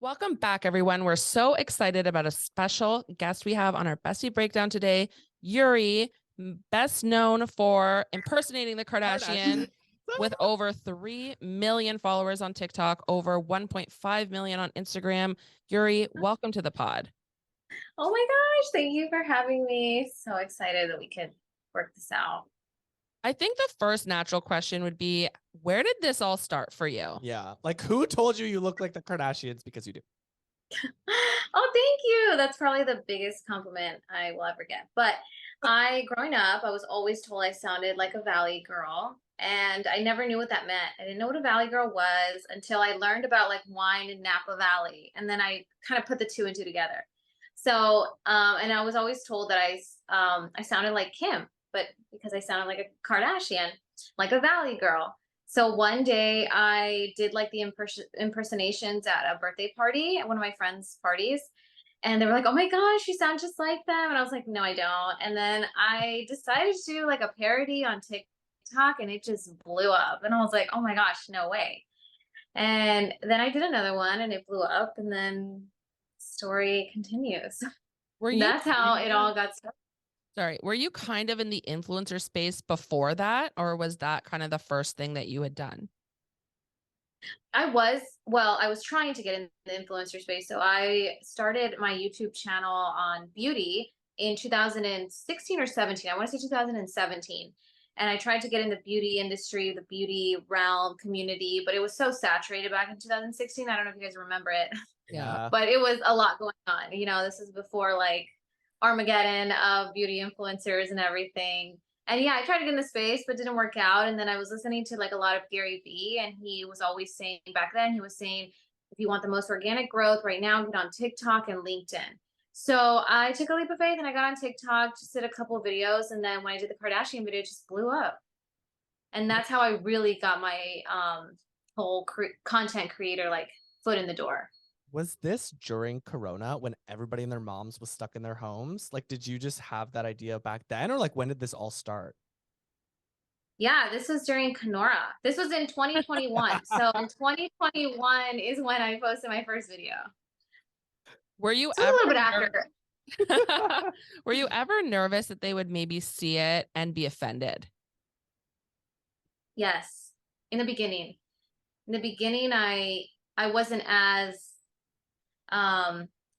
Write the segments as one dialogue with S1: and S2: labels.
S1: Welcome back, everyone. We're so excited about a special guest we have on our Bestie Breakdown today, Yuri, best known for impersonating the Kardashian with over 3 million followers on TikTok, over 1.5 million on Instagram. Yuri, welcome to the pod.
S2: Oh my gosh, thank you for having me. So excited that we could work this out.
S1: I think the first natural question would be, where did this all start for you?
S3: Yeah. Like, who told you look like the Kardashians? Because you do.
S2: Oh, thank you. That's probably the biggest compliment I will ever get. But growing up, I was always told I sounded like a Valley girl. And I never knew what that meant. I didn't know what a Valley girl was until I learned about like wine in Napa Valley. And then I kind of put the two and two together. So, and I was always told that I sounded like Kim, but because I sounded like a Kardashian, like a Valley girl. So one day I did like the impersonations at a birthday party at one of my friends' parties. And they were like, oh my gosh, you sound just like them. And I was like, no, I don't. And then I decided to do like a parody on TikTok and it just blew up. And I was like, oh my gosh, no way. And then I did another one and it blew up. And then story continues. That's how it all got started.
S1: Sorry, were you kind of in the influencer space before that, or was that kind of the first thing that you had done?
S2: I was trying to get in the influencer space. So I started my YouTube channel on beauty in 2016 or 17. I want to say 2017. And I tried to get in the beauty industry, the beauty realm community, but it was so saturated back in 2016. I don't know if you guys remember it.
S1: Yeah.
S2: But it was a lot going on. You know, this is before like Armageddon of beauty influencers and everything. And yeah, I tried to get in the space, but didn't work out. And then I was listening to like a lot of Gary Vee, and he was always saying back then, he was saying, if you want the most organic growth right now, get on TikTok and LinkedIn. So I took a leap of faith and I got on TikTok, just did a couple of videos. And then when I did the Kardashian video, it just blew up. And that's how I really got my whole content creator like foot in the door.
S3: Was this during Corona when everybody and their moms was stuck in their homes? Like, did you just have that idea back then? Or like, when did this all start?
S2: Yeah, this was during Kenora. This was in 2021. So in 2021 is when I posted my first video.
S1: Were you
S2: a little bit after?
S1: Were you ever nervous that they would maybe see it and be offended?
S2: Yes. In the beginning. I wasn't as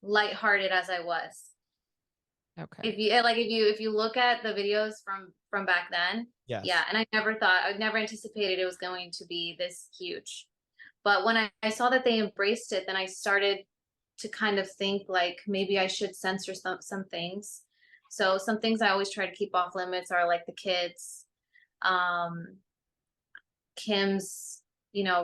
S2: lighthearted as I was.
S1: Okay.
S2: If you look at the videos from back then,
S3: yes.
S2: Yeah, and I never anticipated it was going to be this huge. But when I saw that they embraced it, then I started to kind of think like maybe I should censor some things. So some things I always try to keep off limits are like the kids, Kim's,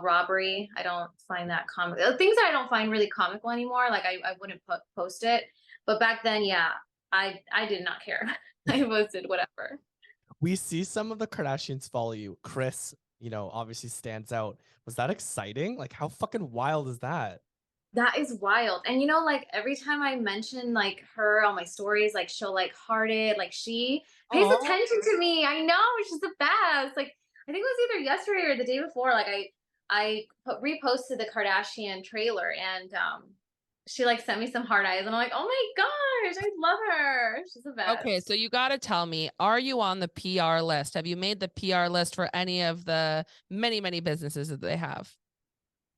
S2: robbery. I don't find that comic. Things that I don't find really comical anymore. Like I wouldn't post it. But back then, yeah, I did not care. I posted whatever.
S3: We see some of the Kardashians follow you. Kris, obviously stands out. Was that exciting? Like, how fucking wild is that?
S2: That is wild. And like every time I mention like her on my stories, like she'll like heart it, like she pays attention to me. I know, she's the best. Like I think it was either yesterday or the day before. Like I reposted the Kardashian trailer and she like sent me some heart eyes and I'm like, oh my gosh, I love her. She's the best.
S1: Okay, so you got to tell me, are you on the PR list? Have you made the PR list for any of the many, many businesses that they have?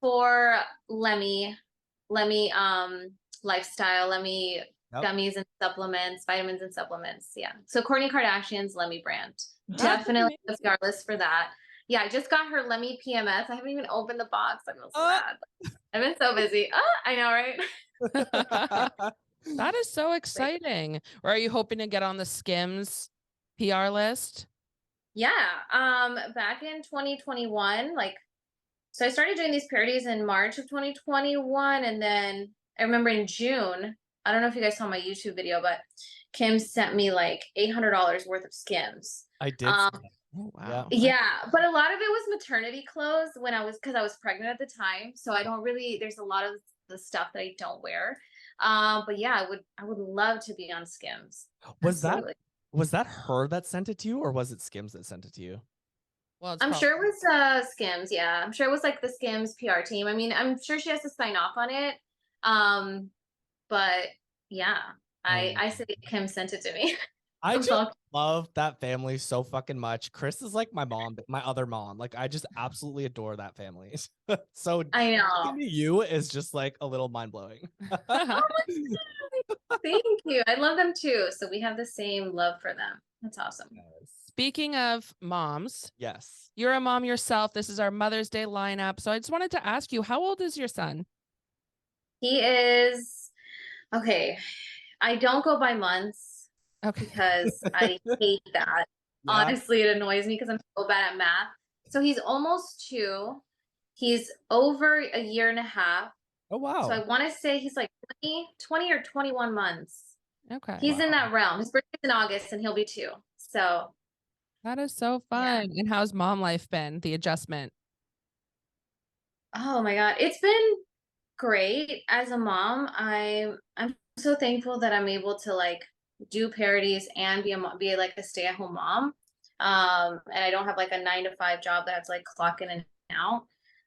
S2: For Lemmy lifestyle, Lemmy gummies and supplements, vitamins and supplements. Yeah. So Kourtney Kardashian's Lemmy brand. Definitely the PR list for that. Yeah, I just got her Lemmy PMS. I haven't even opened the box. I'm so sad. I've been so busy. I know,
S1: right? That is so exciting. Or are you hoping to get on the Skims PR list?
S2: Yeah. Back in 2021, so I started doing these parodies in March of 2021. And then I remember in June, I don't know if you guys saw my YouTube video, but Kim sent me like $800 worth of Skims.
S3: I did.
S1: Oh, wow.
S2: Yeah, but a lot of it was maternity clothes because I was pregnant at the time. So there's a lot of the stuff that I don't wear. But yeah, I would love to be on Skims.
S3: Was that her that sent it to you, or was it Skims that sent it to you?
S2: Well, I'm sure it was Skims. Yeah, I'm sure it was like the Skims PR team. I mean, I'm sure she has to sign off on it. But yeah,
S3: Oh.
S2: I say Kim sent it to me.
S3: I just
S2: Well,
S3: love that family so fucking much. Chris is like my mom, my other mom. Like I just absolutely adore that family. So
S2: I know.
S3: talking to you is just like a little mind blowing.
S2: Oh my thank you. I love them too. So we have the same love for them. That's awesome.
S1: Speaking of moms,
S3: Yes.
S1: you're a mom yourself. This is our Mother's Day lineup. So I just wanted to ask you, how old is your son?
S2: He is okay. I don't go by months
S1: Okay.
S2: because I hate that.
S3: Yeah.
S2: Honestly, it annoys me because I'm so bad at math. So he's almost 2. He's over a year and a half.
S3: Oh wow.
S2: So I want to say he's like 20 or 21 months.
S1: Okay.
S2: He's in that realm. His birthday's in August and he'll be 2. So
S1: That is so fun. And how's mom life been? The adjustment?
S2: oh my God, it's been great. As a mom, I'm so thankful that I'm able to like do parodies and be like a stay-at-home mom. And I don't have like a 9 to 5 job that I have to like clock in and out.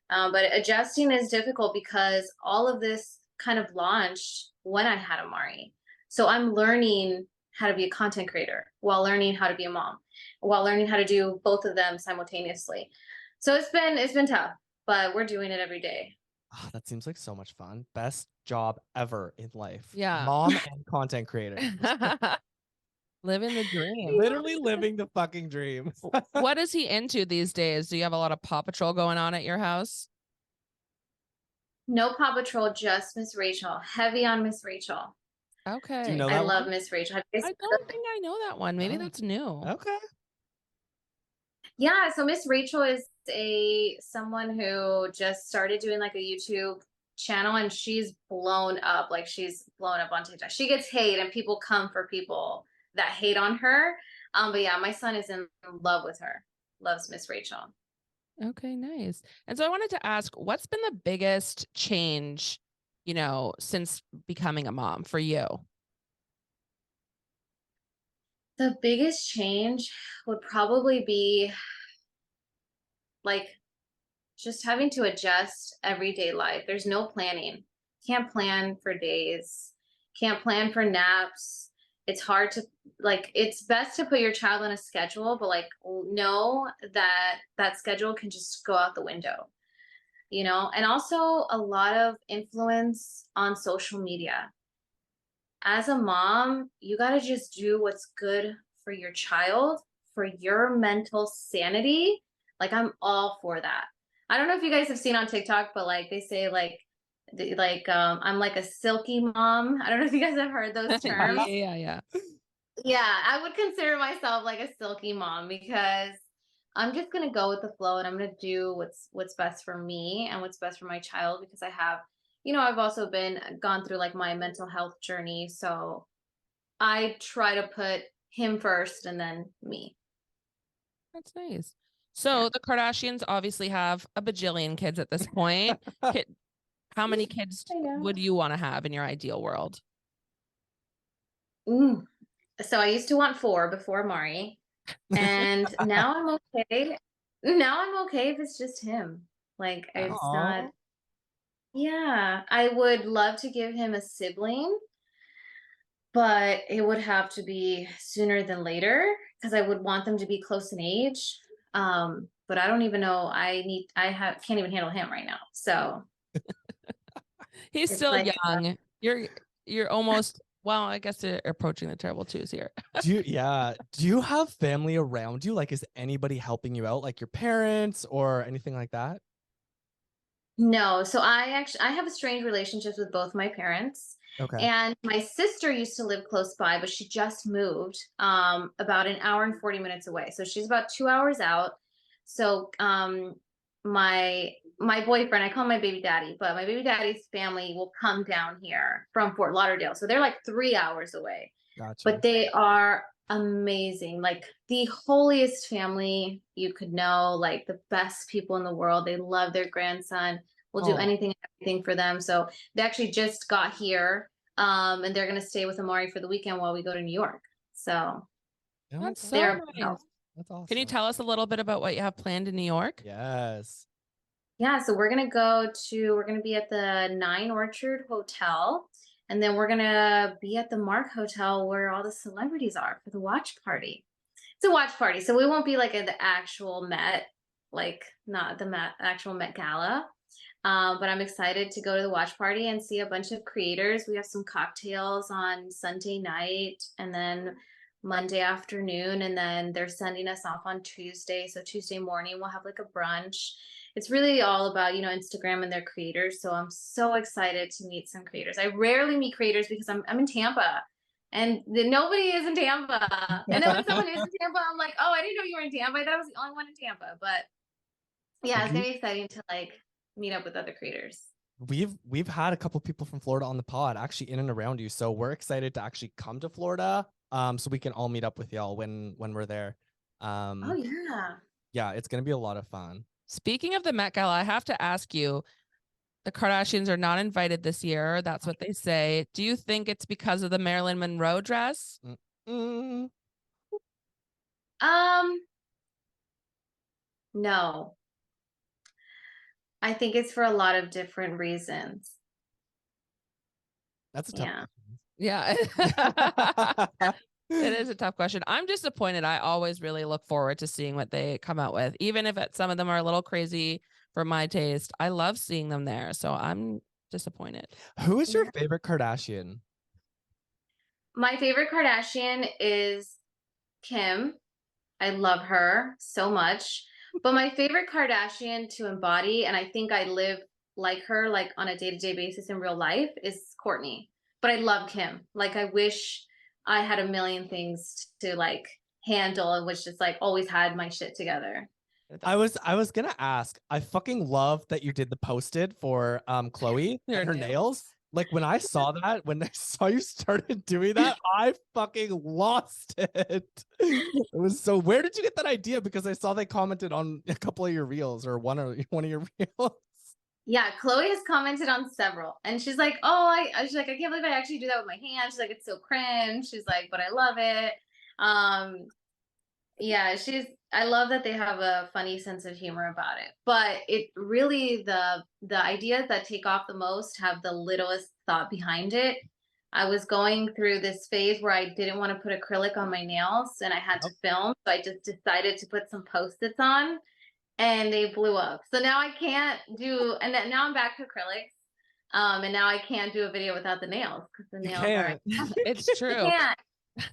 S2: But adjusting is difficult because all of this kind of launched when I had Amari. So I'm learning how to be a content creator while learning how to be a mom, while learning how to do both of them simultaneously. So it's been tough, but we're doing it every day.
S3: Oh, that seems like so much fun. Best job ever in life.
S1: Yeah.
S3: Mom and content creator.
S1: Living the dream.
S3: Literally living the fucking dream.
S1: What is he into these days? Do you have a lot of Paw Patrol going on at your house?
S2: No Paw Patrol, just Miss Rachel. Heavy on Miss Rachel.
S1: Okay.
S3: Do you know
S2: I
S3: that
S2: love
S3: one?
S2: Miss Rachel.
S1: I don't think I know that one. Maybe
S3: Oh.
S1: that's new.
S3: Okay.
S2: Yeah, so Miss Rachel is someone who just started doing like a YouTube channel and she's blown up. Like she's blown up on TikTok. She gets hate and people come for people that hate on her. But yeah, my son is in love with her. Loves Miss Rachel.
S1: Okay, nice. And so I wanted to ask, what's been the biggest change, since becoming a mom for you?
S2: The biggest change would probably be like just having to adjust everyday life. There's no planning. Can't plan for days. Can't plan for naps. It's hard to it's best to put your child on a schedule, but like know that that schedule can just go out the window. And also a lot of influence on social media. As a mom, you got to just do what's good for your child, for your mental sanity. Like I'm all for that. I don't know if you guys have seen on TikTok, but like they say I'm like a silky mom. I don't know if you guys have heard those terms.
S1: Yeah.
S2: Yeah, I would consider myself like a silky mom because I'm just gonna go with the flow and I'm gonna do what's best for me and what's best for my child because I've also gone through like my mental health journey. So I try to put him first and then me.
S1: That's nice. So the Kardashians obviously have a bajillion kids at this point. How many kids would you want to have in your ideal world?
S2: So I used to want 4 before Mari, and now I'm okay. Now I'm okay if it's just him. Like it's not. Yeah, I would love to give him a sibling, but it would have to be sooner than later because I would want them to be close in age. But I don't even know. Can't even handle him right now. So
S1: he's
S2: it's
S1: still
S2: like,
S1: young. You're almost, well, I guess you're approaching the terrible twos here.
S3: Do you have family around you? Like, is anybody helping you out, like your parents or anything like that?
S2: No, so I have a strange relationships with both my parents.
S3: Okay.
S2: And my sister used to live close by, but she just moved about an hour and 40 minutes away. So she's about 2 hours out. So my boyfriend, I call him my baby daddy, but my baby daddy's family will come down here from Fort Lauderdale. So they're like 3 hours away.
S3: Gotcha.
S2: But they are amazing, like the holiest family you could know, like the best people in the world. They love their grandson, will do anything and everything for them. So they actually just got here and they're going to stay with Amari for the weekend while we go to New York. So
S1: that's so
S2: they're
S1: nice.
S3: That's awesome.
S1: Can you tell us a little bit about what you have planned in New York?
S3: Yes.
S2: Yeah, so we're gonna be at the Nine Orchard Hotel, and then we're gonna be at the Mark Hotel where all the celebrities are for the watch party. It's a watch party, so we won't be like at the actual Met, like not the actual Met Gala. But I'm excited to go to the watch party and see a bunch of creators. We have some cocktails on Sunday night and then Monday afternoon, and then they're sending us off on Tuesday. So Tuesday morning, we'll have like a brunch. It's really all about, Instagram and their creators. So I'm so excited to meet some creators. I rarely meet creators because I'm in Tampa and nobody is in Tampa. And then when someone is in Tampa, I'm like, oh, I didn't know you were in Tampa. I thought I was the only one in Tampa. But yeah, it's gonna be exciting to like meet up with other creators.
S3: We've had a couple people from Florida on the pod actually in and around you, so we're excited to actually come to Florida, so we can all meet up with y'all when we're there.
S2: Oh yeah.
S3: Yeah, it's gonna be a lot of fun.
S1: Speaking of the Met Gala, I have to ask you, the Kardashians are not invited this year. That's what they say. Do you think it's because of the Marilyn Monroe dress?
S3: Mm-mm.
S2: No. I think it's for a lot of different reasons.
S3: That's a tough.
S2: Yeah.
S1: Yeah. It is a tough question. I'm disappointed. I always really look forward to seeing what they come out with, even if some of them are a little crazy for my taste. I love seeing them there, so I'm disappointed.
S3: Who is your favorite Kardashian?
S2: My favorite Kardashian is Kim. I love her so much. But my favorite Kardashian to embody, and I think I live like her, like on a day-to-day basis in real life, is Kourtney. But I love Kim. Like I wish I had a million things to like handle and was just like always had my shit together.
S3: I was gonna ask. I fucking love that you did the posted for Chloe and her nails. Like when I saw that, when I saw you started doing that, I fucking lost it. It was so. Where did you get that idea? Because I saw they commented on a couple of your reels or one of your reels.
S2: Yeah, Chloe has commented on several, and she's like, "Oh, she's like, I can't believe I actually do that with my hands." She's like, "It's so cringe." She's like, "But I love it." Yeah, I love that they have a funny sense of humor about it. But it really the ideas that take off the most have the littlest thought behind it. I was going through this phase where I didn't want to put acrylic on my nails and I had to film, so I just decided to put some post-its on and they blew up. So now I can't do, and then now I'm back to acrylics. And now I can't do a video without the nails because the nails are.
S1: It's true.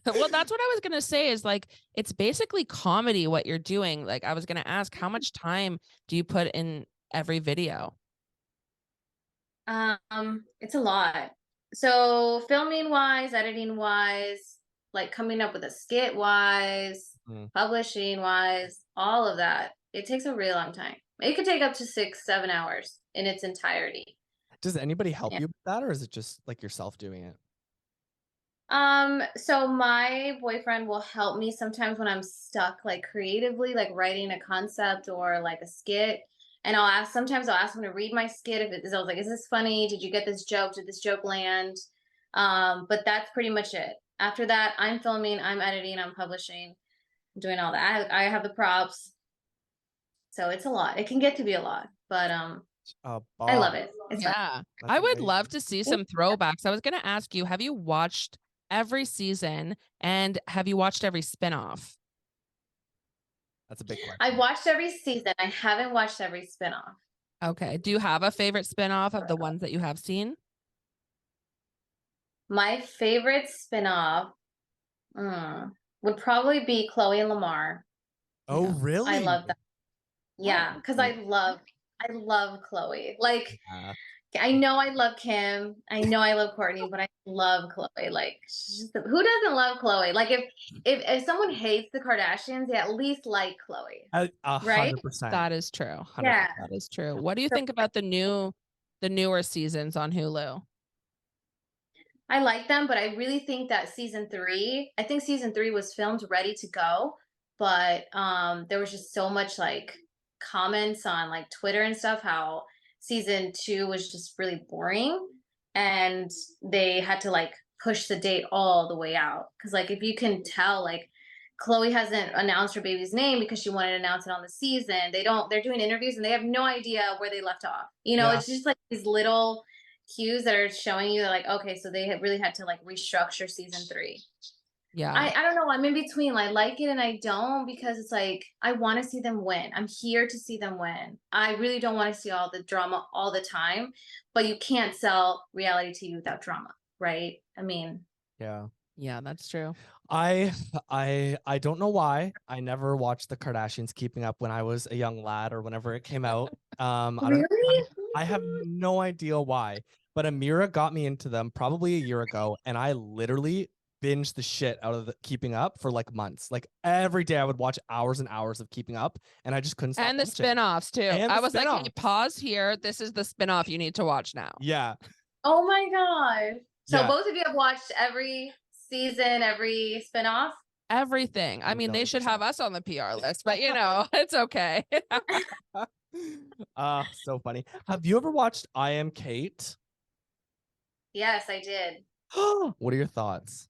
S1: Well, that's what I was gonna say. Is like it's basically comedy what you're doing. Like I was gonna ask, how much time do you put in every video?
S2: It's a lot. So filming wise, editing wise, like coming up with a skit wise, publishing wise, all of that. It takes a really long time. It could take up to 6-7 hours in its entirety.
S3: Does anybody help you with that, or is it just like yourself doing it?
S2: So my boyfriend will help me sometimes when I'm stuck, like creatively, like writing a concept or like a skit. And sometimes I'll ask him to read my skit if I was like, is this funny? Did you get this joke? Did this joke land? But that's pretty much it. After that, I'm filming, I'm editing, I'm publishing, I'm doing all that. I have the props. So it's a lot. It can get to be a lot, but I love it. It's
S1: fun. I would love to see some throwbacks. I was going to ask you, have you watched every season and have you watched every spinoff?
S3: That's a big question.
S2: I've watched every season. I haven't watched every spinoff.
S1: Okay. Do you have a favorite spinoff of the ones that you have seen?
S2: My favorite spinoff would probably be Chloe and Lamar.
S3: Oh, really?
S2: I love that. Yeah, because I love Chloe. Like, I know I love Kim. I know I love Kourtney, but I love Chloe. Like, who doesn't love Chloe? Like, if someone hates the Kardashians, they at least like Chloe.
S3: 100%.
S1: That is true. 100%.
S2: Yeah,
S1: that is true. What do you think about the newer seasons on Hulu?
S2: I like them, but I really think that season 3 was filmed ready to go, but there was just so much like comments on like Twitter and stuff how season 2 was just really boring and they had to like push the date all the way out because like if you can tell like Khloe hasn't announced her baby's name because she wanted to announce it on the season. They're doing interviews and they have no idea where they left off. You know, it's just like these little cues that are showing you that like, okay, so they really had to like restructure season 3.
S1: Yeah.
S2: I don't know. I'm in between. I like it and I don't, because it's like, I want to see them win. I'm here to see them win. I really don't want to see all the drama all the time, but you can't sell reality TV without drama, right? I mean,
S1: yeah, that's true.
S3: I don't know why I never watched the Kardashians Keeping Up when I was a young lad or whenever it came out.
S2: really?
S3: I have no idea why, but Amira got me into them probably a year ago, and I literally binged the shit out of the Keeping Up for like months. Like every day I would watch hours and hours of Keeping Up, and I just couldn't stop
S1: And the
S3: watching.
S1: spin-offs too.
S3: And
S1: I
S3: the
S1: was like, hey,
S3: spin-offs.
S1: pause here. This is the spin-off you need to watch now.
S3: Yeah.
S2: Oh my God. So
S3: Yeah.
S2: both of you have watched every season, every spinoff?
S1: Everything. I mean, they should have us on the PR list, but you know, it's okay.
S3: So funny. Have you ever watched I Am Kate?
S2: Yes, I did.
S3: What are your thoughts?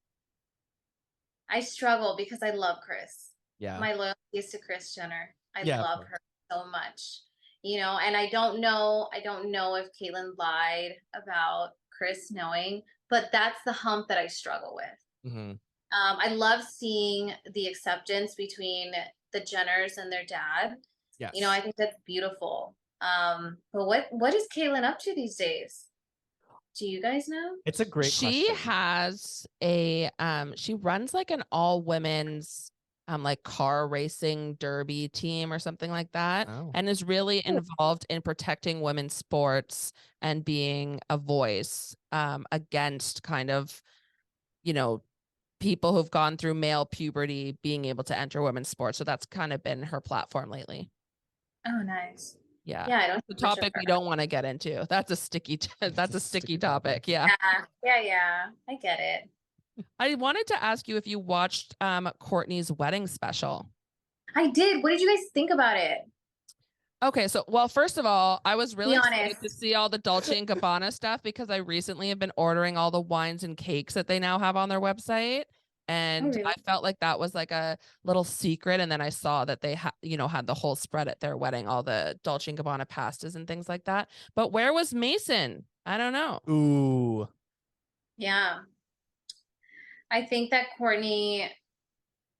S2: I struggle because I love Kris.
S3: Yeah.
S2: My loyalty is to Kris Jenner. I
S3: Yeah, of
S2: love
S3: course.
S2: her so much. You know, and I don't know if Caitlyn lied about Kris knowing, but that's the hump that I struggle with.
S3: Mm-hmm.
S2: I love seeing the acceptance between the Jenners and their dad.
S3: Yes.
S2: You know, I think that's beautiful. But what is Caitlyn up to these days? Do you guys know?
S3: It's a great
S1: She
S3: question.
S1: has a she runs like an all women's like car racing derby team or something like that, and is really involved in protecting women's sports and being a voice against kind of, you know, people who've gone through male puberty being able to enter women's sports. So that's kind of been her platform lately.
S2: Oh, nice.
S1: Yeah.
S2: Yeah, I don't
S1: The topic we don't want to get into. That's a sticky topic. Yeah.
S2: Yeah. I get it.
S1: I wanted to ask you if you watched Kourtney's wedding special.
S2: I did. What did you guys think about it?
S1: Okay, so well, first of all, I was really
S2: Be
S1: excited
S2: honest.
S1: to see all the Dolce and Gabbana stuff because I recently have been ordering all the wines and cakes that they now have on their website. And
S2: really?
S1: I felt like that was like a little secret. And then I saw that they had the whole spread at their wedding, all the Dolce and Gabbana pastas and things like that. But where was Mason? I don't know.
S3: Ooh.
S2: Yeah. I think that Kourtney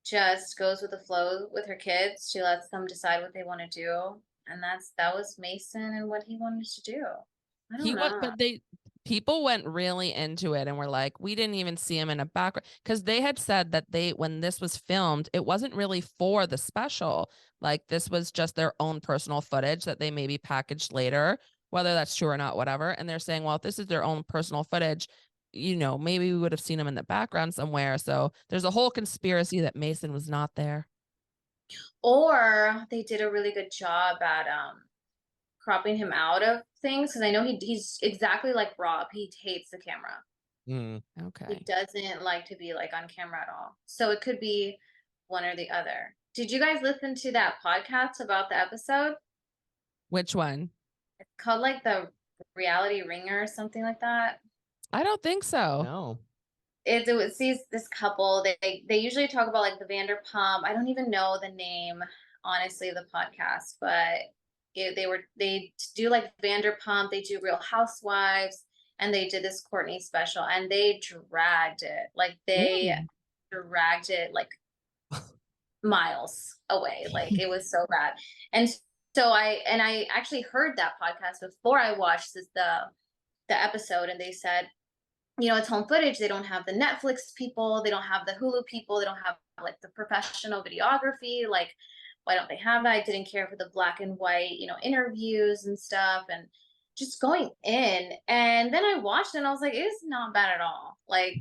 S2: just goes with the flow with her kids. She lets them decide what they want to do. And that was Mason and what he wanted to do. I don't know.
S1: But people went really into it and were like, we didn't even see him in a background, because they had said that when this was filmed, it wasn't really for the special. Like this was just their own personal footage that they maybe packaged later, whether that's true or not, whatever. And they're saying, well, if this is their own personal footage, you know, maybe we would have seen him in the background somewhere. So there's a whole conspiracy that Mason was not there.
S2: Or they did a really good job at cropping him out of things, because I know he's exactly like Rob. He hates the camera.
S1: Okay.
S2: He doesn't like to be like on camera at all. So it could be one or the other. Did you guys listen to that podcast about the episode?
S1: Which one?
S2: It's called like the Reality Ringer or something like that.
S1: I don't think so.
S3: No.
S2: It sees this couple. They usually talk about like the Vanderpump. I don't even know the name, honestly, of the podcast, but they do like Vanderpump. They do Real Housewives, and they did this Kourtney special, and they dragged it. Like they dragged it like miles away. Like it was so bad. And so I actually heard that podcast before I watched the episode, and they said, you know, it's home footage. They don't have the Netflix people. They don't have the Hulu people. They don't have like the professional videography. Like, why don't they have that? I didn't care for the black and white, you know, interviews and stuff, and just going in. And then I watched it and I was like, it's not bad at all. Like,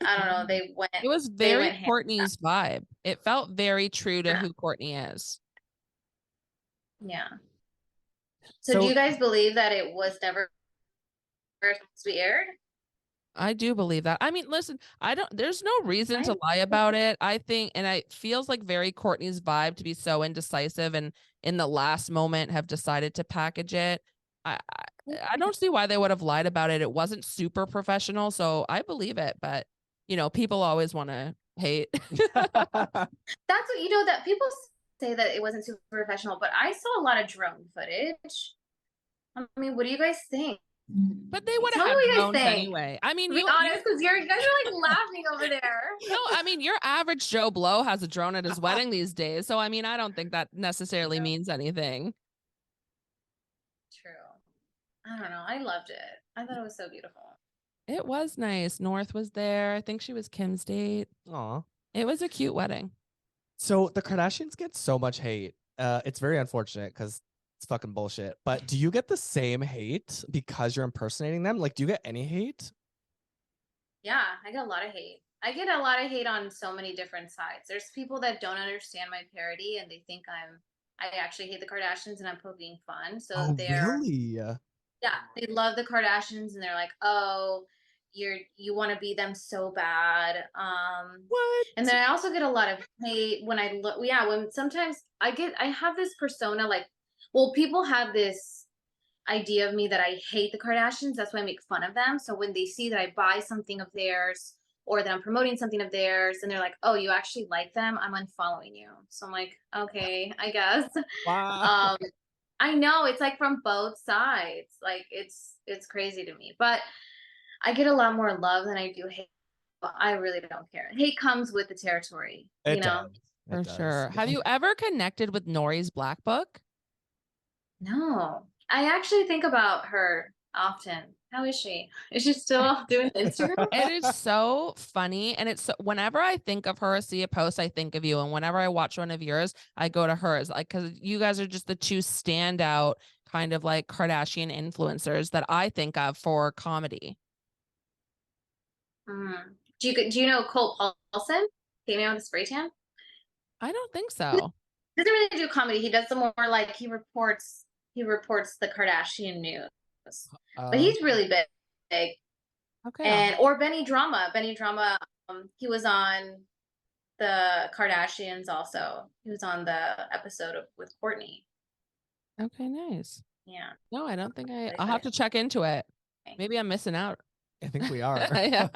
S2: I don't know.
S1: It was very Kourtney's vibe. It felt very true to who Kourtney is.
S2: Yeah. So do you guys believe that it was never supposed to be aired?
S1: I do believe that. I mean, listen, there's no reason to lie about it. I think, and it feels like very Kourtney's vibe to be so indecisive and in the last moment have decided to package it. I don't see why they would have lied about it. It wasn't super professional, so I believe it. But, you know, people always want to hate.
S2: That's what, you know, that people say that it wasn't super professional, but I saw a lot of drone footage. I mean, what do you guys think?
S1: But they would
S2: Tell
S1: have
S2: me
S1: had
S2: what you guys
S1: drones
S2: think.
S1: anyway. I mean,
S2: To be honest, because you guys are like laughing over there.
S1: No, I mean, your average Joe Blow has a drone at his wedding these days. So, I mean, I don't think that necessarily means anything.
S2: True. I don't know. I loved it. I thought it was so beautiful.
S1: It was nice. North was there. I think she was Kim's date.
S3: Aw.
S1: It was a cute wedding.
S3: So the Kardashians get so much hate. It's very unfortunate because it's fucking bullshit. But do you get the same hate because you're impersonating them? Like, do you get any hate?
S2: Yeah, I get a lot of hate. I get a lot of hate on so many different sides. There's people that don't understand my parody and they think I actually hate the Kardashians and I'm poking fun. So
S3: Really?
S2: yeah, they love the Kardashians and they're like, oh, you want to be them so bad.
S3: What?
S2: And then I also get a lot of hate when I look. Yeah, when sometimes I have this persona like, well, people have this idea of me that I hate the Kardashians. That's why I make fun of them. So when they see that I buy something of theirs or that I'm promoting something of theirs and they're like, oh, you actually like them, I'm unfollowing you. So I'm like, okay, I guess.
S3: Wow.
S2: I know it's like from both sides. Like it's crazy to me. But I get a lot more love than I do hate. I really don't care. Hate comes with the territory,
S3: It
S2: you know?
S3: does.
S1: For
S3: It does.
S1: sure. Have you ever connected with Nori's Black Book?
S2: No. I actually think about her often. How is she? Is she still doing Instagram?
S1: It is so funny. And it's whenever I think of her, see a post, I think of you. And whenever I watch one of yours, I go to hers. Like, because you guys are just the two standout kind of like Kardashian influencers that I think of for comedy.
S2: Do you know Cole Paulson? Came out with a spray tan?
S1: I don't think so.
S2: He doesn't really do comedy. He does the more like he reports the Kardashian news. But he's really big.
S1: Okay.
S2: And or Benny Drama. Benny Drama, he was on the Kardashians also. He was on the episode with Kourtney.
S1: Okay, nice.
S2: Yeah.
S1: No, I don't think
S2: Really
S1: I'll have to check into it.
S2: Okay.
S1: Maybe I'm missing out.
S3: I think we are.
S1: Yeah.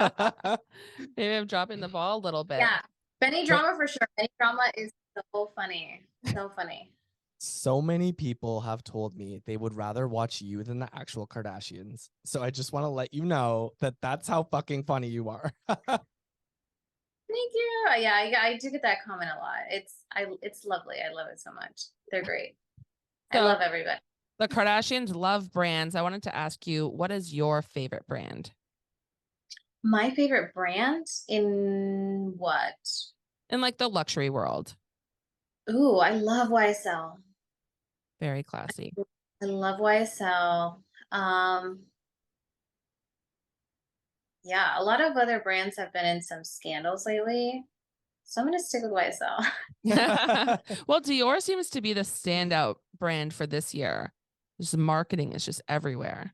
S1: Maybe I'm dropping the ball a little bit.
S2: Yeah. Benny Drama for sure. Benny Drama is so funny. So funny.
S3: So many people have told me they would rather watch you than the actual Kardashians. So I just want to let you know that that's how fucking funny you are.
S2: Thank you. Yeah, I do get that comment a lot. It's lovely. I love it so much. They're great. I love everybody.
S1: The Kardashians love brands. I wanted to ask you, what is your favorite brand?
S2: My favorite brand in what?
S1: In like the luxury world.
S2: Ooh, I love YSL.
S1: Very classy.
S2: I love YSL. Yeah, a lot of other brands have been in some scandals lately. So I'm going to stick with YSL.
S1: Well, Dior seems to be the standout brand for this year. Just marketing is just everywhere.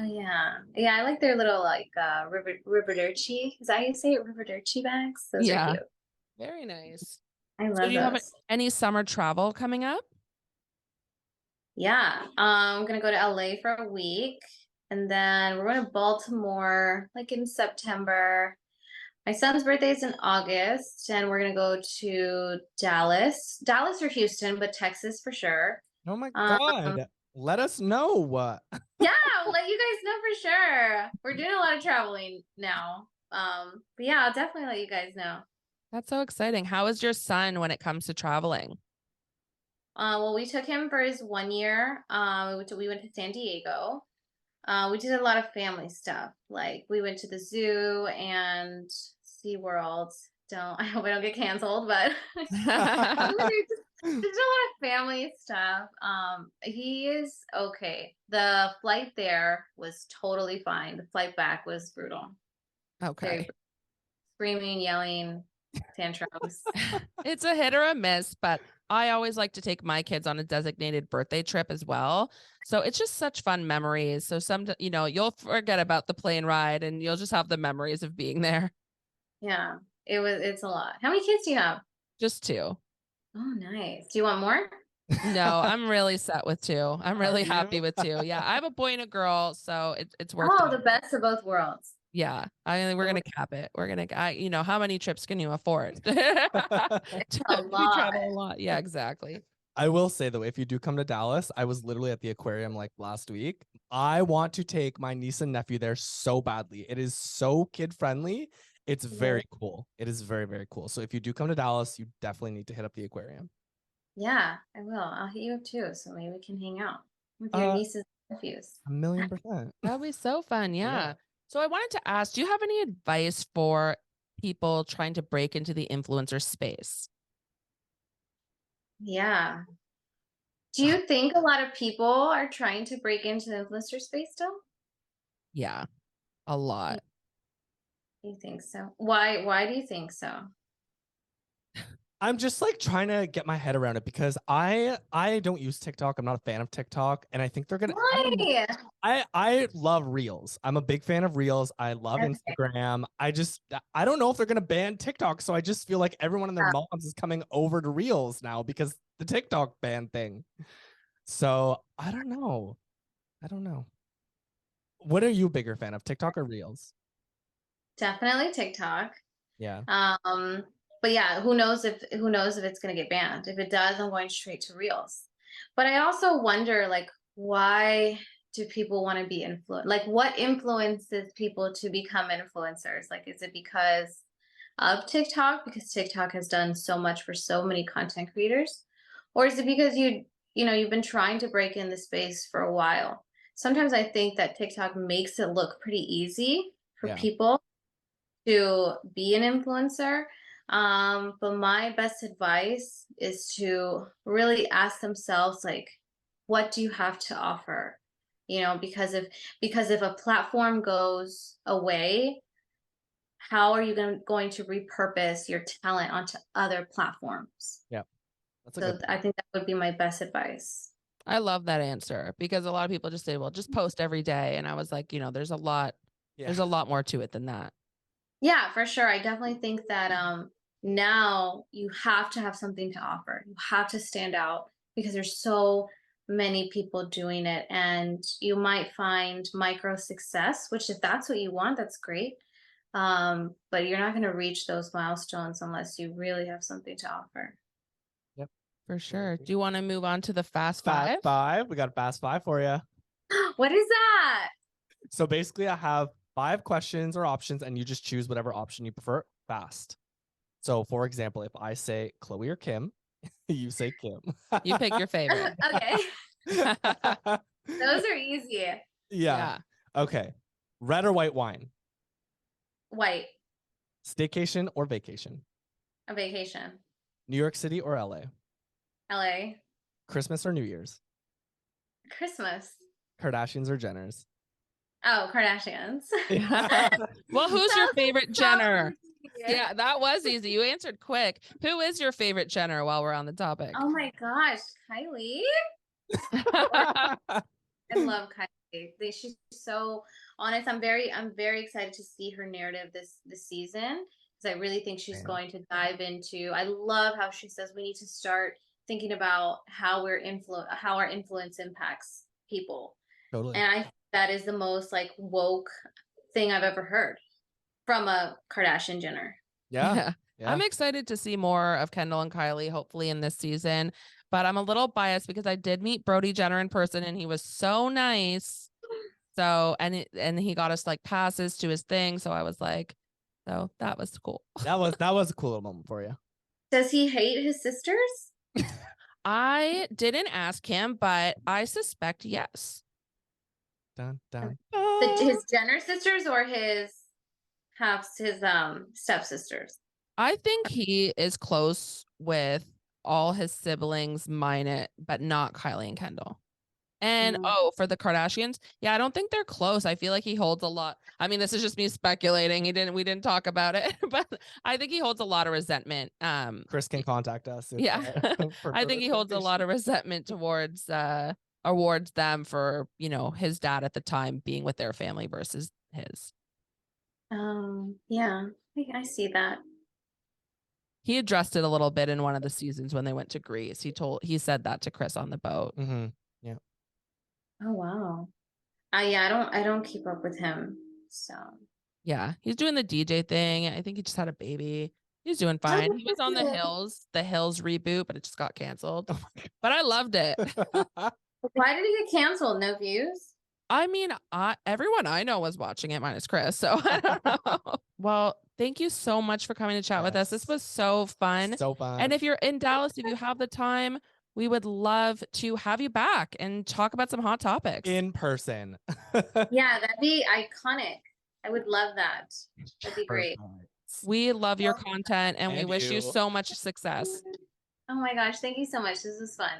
S2: Oh, yeah. Yeah, I like their little like Riverdurci. Is that how you say it? Riverdurci bags? Those are cute.
S1: Very nice.
S2: I love
S1: So do you have
S2: those.
S1: any summer travel coming up?
S2: Yeah, I'm gonna go to LA for a week, and then we're going to Baltimore like in September. My son's birthday is in August, and we're gonna go to Dallas or Houston, but Texas for sure.
S3: Oh my God. Let us know.
S2: Yeah, I'll let you guys know for sure. We're doing a lot of traveling now. But yeah, I'll definitely let you guys know.
S1: That's so exciting. How is your son when it comes to traveling?
S2: Well, we took him for his 1 year. We went to San Diego. We did a lot of family stuff. Like we went to the zoo and SeaWorld. I hope I don't get canceled, but there's a lot of family stuff. He is okay. The flight there was totally fine. The flight back was brutal.
S1: Okay.
S2: Screaming, yelling, tantrums.
S1: It's a hit or a miss, but I always like to take my kids on a designated birthday trip as well. So it's just such fun memories. So you'll forget about the plane ride and you'll just have the memories of being there.
S2: Yeah, it's a lot. How many kids do you have?
S1: Just 2.
S2: Oh, nice. Do you want more?
S1: No, I'm really set with 2. I'm really happy with 2. Yeah, I have a boy and a girl, so it's worked.
S2: Oh, the best of both worlds.
S1: Yeah, I mean, we're gonna cap it. We're gonna, how many trips can you afford? We travel a lot. Yeah, exactly.
S3: I will say though, if you do come to Dallas, I was literally at the aquarium like last week. I want to take my niece and nephew there so badly. It is so kid friendly. It's very cool. It is very, very cool. So if you do come to Dallas, you definitely need to hit up the aquarium.
S2: Yeah, I will. I'll hit you up too, so maybe we can hang out with your nieces and nephews.
S3: 1,000,000%.
S1: That'd be so fun. Yeah. So I wanted to ask, do you have any advice for people trying to break into the influencer space?
S2: Yeah. Do you think a lot of people are trying to break into the influencer space still?
S1: Yeah, a lot.
S2: You think so? Why do you think so?
S3: I'm just like trying to get my head around it because I don't use TikTok. I'm not a fan of TikTok, and I think they're gonna.
S2: Why?
S3: I love Reels. I'm a big fan of Reels. I love Instagram. I don't know if they're gonna ban TikTok, so I just feel like everyone and their moms is coming over to Reels now because the TikTok ban thing. So I don't know. What are you a bigger fan of, TikTok or Reels?
S2: Definitely TikTok.
S3: Yeah.
S2: But yeah, who knows if it's gonna get banned. If it does, I'm going straight to Reels. But I also wonder, like, why do people want to be influenced? Like, what influences people to become influencers? Like, is it because of TikTok? Because TikTok has done so much for so many content creators? Or is it because you've been trying to break in the space for a while? Sometimes I think that TikTok makes it look pretty easy for people to be an influencer. But my best advice is to really ask themselves, like, what do you have to offer? Because if a platform goes away, how are you going to repurpose your talent onto other platforms?
S3: Yeah. That's a
S2: So
S3: good
S2: I think that would be my best advice.
S1: I love that answer because a lot of people just say, well, just post every day. And I was like, there's a lot more to it than that.
S2: Yeah, for sure. I definitely think that now you have to have something to offer. You have to stand out because there's so many people doing it, and you might find micro success, which if that's what you want, that's great. But you're not going to reach those milestones unless you really have something to offer.
S3: Yep.
S1: For sure. Do you want to move on to the fast five?
S3: Fast five. We got a fast five for you.
S2: What is that?
S3: So basically, I have 5 questions or options, and you just choose whatever option you prefer fast. So, for example, if I say Chloe or Kim, you say Kim.
S1: You pick your favorite.
S2: Okay. Those are easy.
S3: Yeah. Okay. Red or white wine?
S2: White.
S3: Staycation or vacation?
S2: A vacation.
S3: New York City or LA?
S2: LA.
S3: Christmas or New Year's?
S2: Christmas.
S3: Kardashians or Jenners?
S2: Oh, Kardashians.
S1: Well, who's your favorite Jenner? Yeah, that was easy. You answered quick. Who is your favorite Jenner while we're on the topic?
S2: Oh my gosh, Kylie. I love Kylie. She's so honest. I'm very excited to see her narrative this season because I really think she's going to dive into. I love how she says we need to start thinking about how our influence impacts people.
S3: Totally.
S2: And I think that is the most like woke thing I've ever heard from a Kardashian-Jenner.
S1: Yeah. I'm excited to see more of Kendall and Kylie, hopefully in this season. But I'm a little biased because I did meet Brody Jenner in person, and he was so nice. So and he got us like passes to his thing. So I was like, so that was cool.
S3: That was a cool little moment for you.
S2: Does he hate his sisters?
S1: I didn't ask him, but I suspect yes.
S3: Dun, dun.
S2: His Jenner sisters or his stepsisters?
S1: I think he is close with all his siblings, but not Kylie and Kendall. And for the Kardashians, yeah, I don't think they're close. I feel like he holds a lot. I mean, this is just me speculating. We didn't talk about it, but I think he holds a lot of resentment.
S3: Chris can contact us.
S1: I think he holds a lot of resentment towards them for, his dad at the time being with their family versus his.
S2: Yeah, I see that.
S1: He addressed it a little bit in one of the seasons when they went to Greece. He said that to Chris on the boat.
S3: Mm-hmm. Yeah.
S2: Oh wow. I don't keep up with him. So
S1: Yeah, he's doing the DJ thing. I think he just had a baby. He's doing fine. He was on the Hills reboot, but it just got canceled.
S3: Oh my
S1: But I loved it.
S2: Why did it get canceled? No views?
S1: I mean, everyone I know was watching it minus Chris. So I don't know. Well, thank you so much for coming to chat with us. This was so fun.
S3: So fun.
S1: And if you're in Dallas, if you have the time, we would love to have you back and talk about some hot topics.
S3: In person.
S2: Yeah, that'd be iconic. I would love that. That'd be great.
S1: We love your content and we wish you
S3: you.
S1: so much success.
S2: Oh my gosh, thank you so much. This was fun.